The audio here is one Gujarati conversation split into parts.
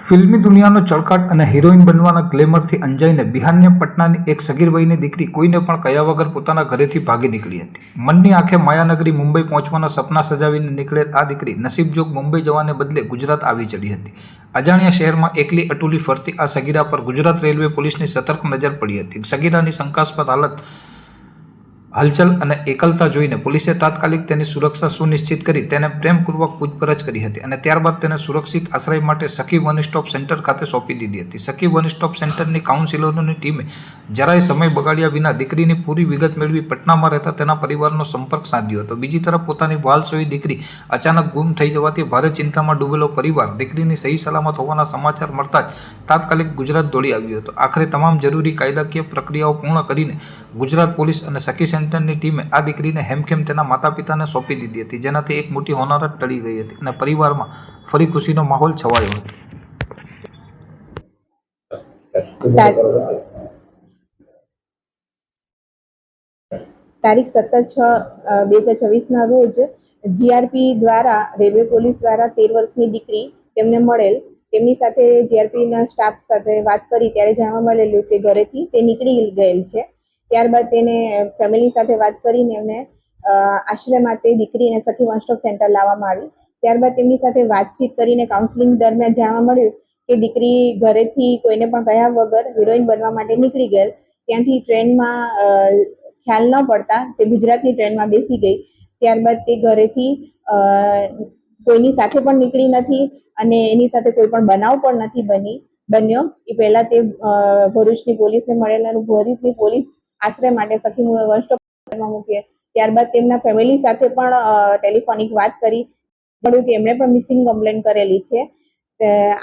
ફિલ્મી દુનિયાનો ચળકાટ અને હિરોઈન બનવાના ગ્લેમરથી અંજાઈને બિહારની પટનાની એક સગીર વયની દીકરી કોઈને પણ કહ્યા વગર પોતાના ઘરેથી ભાગી નીકળી હતી. મનની આંખે માયાનગરી મુંબઈ પહોંચવાના સપના સજાવીને નીકળેલ આ દીકરી નસીબજોગ મુંબઈ જવાને બદલે ગુજરાત આવી ચડી હતી. અજાણ્યા શહેરમાં એકલી અટુલી ફરતી આ સગીરા પર ગુજરાત રેલવે પોલીસની સતર્ક નજર પડી હતી. સગીરાની શંકાસ્પદ હલચલ અને એકલતા જોઈને પોલીસે તાત્કાલિક તેની સુરક્ષા સુનિશ્ચિત કરી તેને પ્રેમપૂર્વક પૂછપરછ કરી હતી અને ત્યારબાદ તેને સુરક્ષિત આશ્રય માટે સખી વન સ્ટોપ સેન્ટર ખાતે સોંપી દીધી હતી. સખી વન સ્ટોપ સેન્ટરની કાઉન્સિલરોની ટીમે જરાય સમય બગાડ્યા વિના દીકરીની પૂરી વિગત મેળવી પટનામાં રહેતા તેના પરિવારનો સંપર્ક સાધ્યો હતો. બીજી તરફ પોતાની વાલસોઈ દીકરી અચાનક ગુમ થઈ જવાથી ભારે ચિંતામાં ડૂબેલો પરિવાર દીકરીની સહી સલામત હોવાના સમાચાર મળતા જ તાત્કાલિક ગુજરાત દોડી આવ્યો હતો. આખરે તમામ જરૂરી કાયદાકીય પ્રક્રિયાઓ પૂર્ણ કરીને ગુજરાત પોલીસ અને સખી સેન્ટરની ટીમે આ દીકરીને હેમખેમ તેના માતા પિતાને સોંપી દીધી હતી, જેનાથી એક મોટી હોનારત ટળી ગઈ હતી અને પરિવારમાં ફરી ખુશીનો માહોલ છવાયો હતો. તારીખ 17/6/2024 રોજ જીઆરપી દ્વારા રેલવે પોલીસ દ્વારા 13 વર્ષની દીકરી તેમને મળેલ. તેમની સાથે જીઆરપીના સ્ટાફ સાથે વાત કરી ત્યારે જાણવા મળેલું કે ઘરેથી તે નીકળી ગયેલ છે. ત્યારબાદ તેને ફેમિલી સાથે વાત કરીને એમને આશ્રયમાં તે દીકરીને સખી વન સ્ટોપ સેન્ટર લાવવામાં આવી. ત્યારબાદ તેમની સાથે વાતચીત કરીને કાઉન્સેલિંગ દરમિયાન જાણવા મળ્યું કે દીકરી ઘરેથી કોઈને પણ કહ્યા વગર હિરોઈન બનવા માટે નીકળી ગયેલ. ત્યાંથી ટ્રેનમાં ખ્યાલ ન પડતા તે ગુજરાતની ટ્રેનમાં બેસી ગઈ. ત્યારબાદ તે ઘરેથી કોઈની સાથે પણ નીકળી નથી અને એની સાથે કોઈ પણ બનાવ પણ નથી બન્યો. એ પહેલા તે ભરૂચની પોલીસને મળેલા. ભરૂચની પોલીસ આશ્રય માટે સખી વન સ્ટોપમાં મૂકી. ત્યારબાદ તેમના ફેમિલી સાથે પણ ટેલિફોનિક વાત કરી મળ્યું કે એમણે પણ મિસિંગ કમ્પ્લેન કરેલી છે.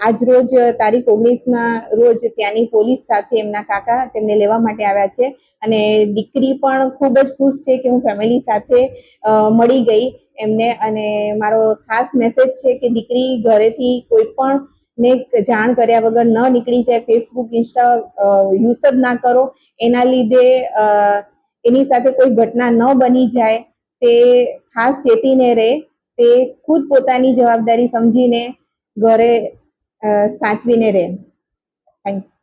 આજ રોજ તારીખ 19ના રોજ ત્યાંની પોલીસ સાથે એમના કાકા તેમને લેવા માટે આવ્યા છે અને દીકરી પણ ખૂબ જ ખુશ છે કે હું ફેમિલી સાથે મળી ગઈ એમને. અને મારો ખાસ મેસેજ છે કે દીકરી ઘરેથી કોઈ પણ ને જાણ કર્યા વગર ન નીકળી જાય. ફેસબુક, ઇન્સ્ટા યુઝ જ ના કરો. એના લીધે એની સાથે કોઈ ઘટના ન બની જાય તે ખાસ ચેતીને રહે. તે ખુદ પોતાની જવાબદારી સમજીને ઘરે સાચવીને રહે. Thank you.